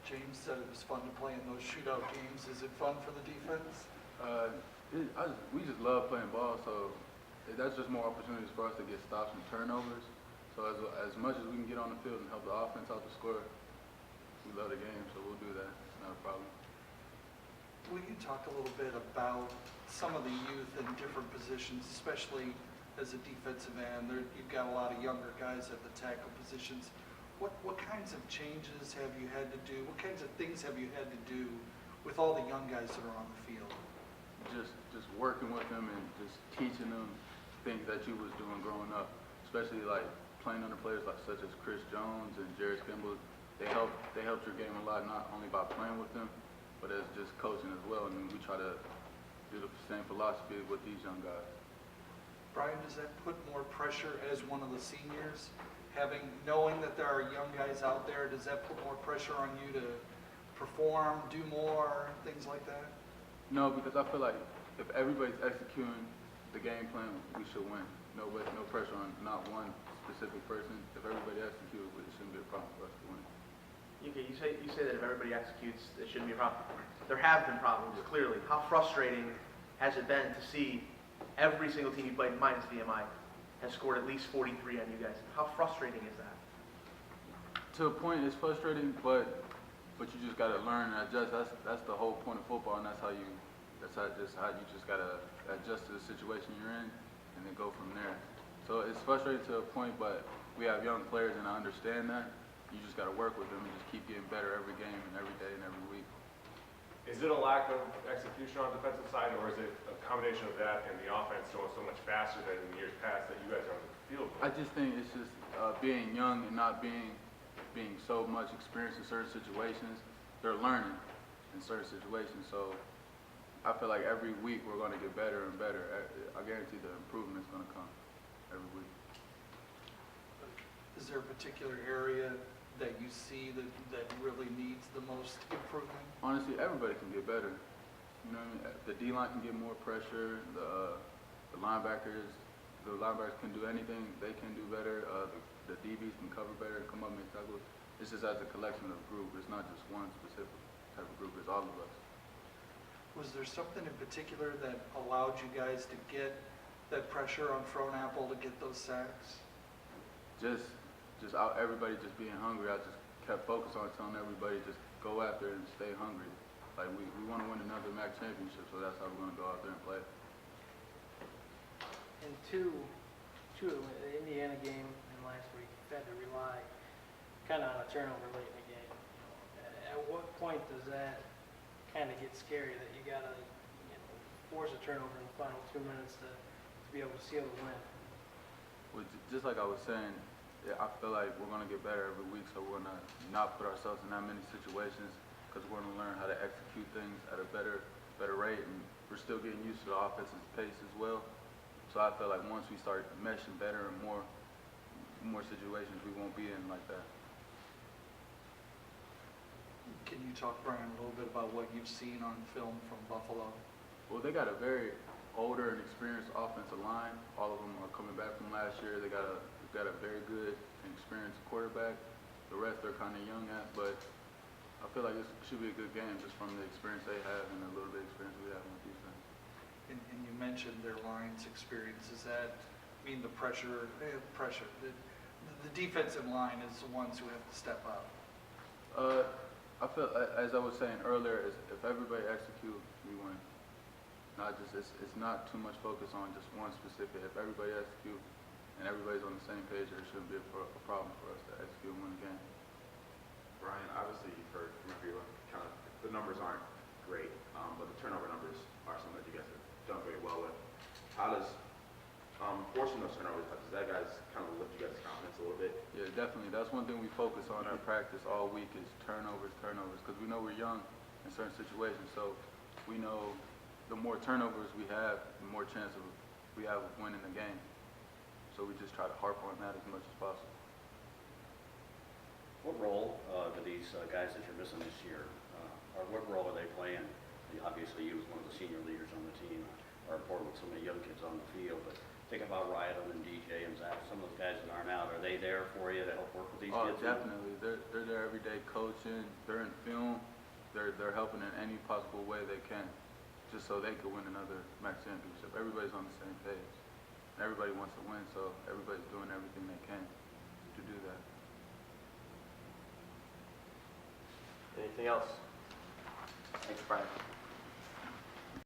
James said it was fun to play in those shootout games. Is it fun for the defense? We just love playing ball, so that's just more opportunities for us to get stops and turnovers. So as much as we can get on the field and help the offense out the score, we love the game, so we'll do that. It's not a problem. Will you talk a little bit about some of the youth in different positions, especially as a defensive end? You've got a lot of younger guys at the tackle positions. What kinds of changes have you had to do? What kinds of things have you had to do with all the young guys that are on the field? Just working with them and just teaching them things that you was doing growing up, especially like playing under players like such as Chris Jones and Jared Skimble. They helped your game a lot, not only by playing with them, but as just coaching as well. And we try to do the same philosophy with these young guys. Bryan, does that put more pressure as one of the seniors? Knowing that there are young guys out there, does that put more pressure on you to perform, do more, things like that? No, because I feel like if everybody's executing the game plan, we should win. No pressure on not one specific person. If everybody executes, it shouldn't be a problem for us to win. Okay, you say that if everybody executes, it shouldn't be a problem. There have been problems, clearly. How frustrating has it been to see every single team you played, minus VMI, has scored at least 43 on you guys? How frustrating is that? To a point, it's frustrating, but you just got to learn and adjust. That's the whole point of football, and that's how you just got to adjust to the situation you're in, and then go from there. So it's frustrating to a point, but we have young players, and I understand that. You just got to work with them and just keep getting better every game and every day and every week. Is it a lack of execution on the defensive side, or is it a combination of that and the offense going so much faster than in years past that you guys are on the field? I just think it's just being young and not being so much experienced in certain situations. They're learning in certain situations, so I feel like every week we're going to get better and better. I guarantee the improvement's going to come every week. Is there a particular area that you see that really needs the most improvement? Honestly, everybody can get better. You know what I mean? The D-line can get more pressure. The linebackers can do anything. They can do better. The DBs can cover better and come up and make tackles. It's just as a collection of group. It's not just one specific type of group. It's all of us. Was there something in particular that allowed you guys to get that pressure on Front Apple to get those sacks? Just out, everybody just being hungry. I just kept focused on telling everybody just go after it and stay hungry. Like we want to win another MAC championship, so that's how we're going to go out there and play. And two, the Indiana game and last week, you had to rely kind of on a turnover late in the game. At what point does that kind of get scary that you got to force a turnover in the final 2 minutes to be able to seal the win? Well, just like I was saying, I feel like we're going to get better every week, so we're going to not put ourselves in that many situations because we're going to learn how to execute things at a better rate, and we're still getting used to the offensive pace as well. So I feel like once we start meshing better and more situations, we won't be in like that. Can you talk, Bryan, a little bit about what you've seen on film from Buffalo? Well, they got a very older and experienced offensive line. All of them are coming back from last year. They got a very good and experienced quarterback. The rest they're kind of young at, but I feel like this should be a good game just from the experience they have and a little bit of experience we have on defense. And you mentioned their line's experience. Does that mean the pressure? The defensive line is the ones who have to step up. I feel, as I was saying earlier, if everybody execute, we win. It's not too much focus on just one specific. If everybody execute and everybody's on the same page, there shouldn't be a problem for us to execute and win the game. Bryan, obviously you've heard from everyone, kind of the numbers aren't great, but the turnover numbers are something that you guys have done very well with. How does forcing those turnovers, does that guys kind of lift you guys' confidence a little bit? Yeah, definitely. That's one thing we focus on in practice all week is turnovers, because we know we're young in certain situations. So we know the more turnovers we have, the more chance we have of winning the game. So we just try to harp on that as much as possible. What role do these guys that you're missing this year, or what role are they playing? Obviously, you as one of the senior leaders on the team are important with so many young kids on the field, but think about Rydell and DJ and Zach, some of those guys that aren't out, are they there for you to help work with these Oh, kids? definitely. They're there every day coaching. They're in film. They're helping in any possible way they can, just so they could win another MAC championship. Everybody's on the same page. Everybody wants to win, so everybody's doing everything they can to do that. Anything else? Thanks, Brian.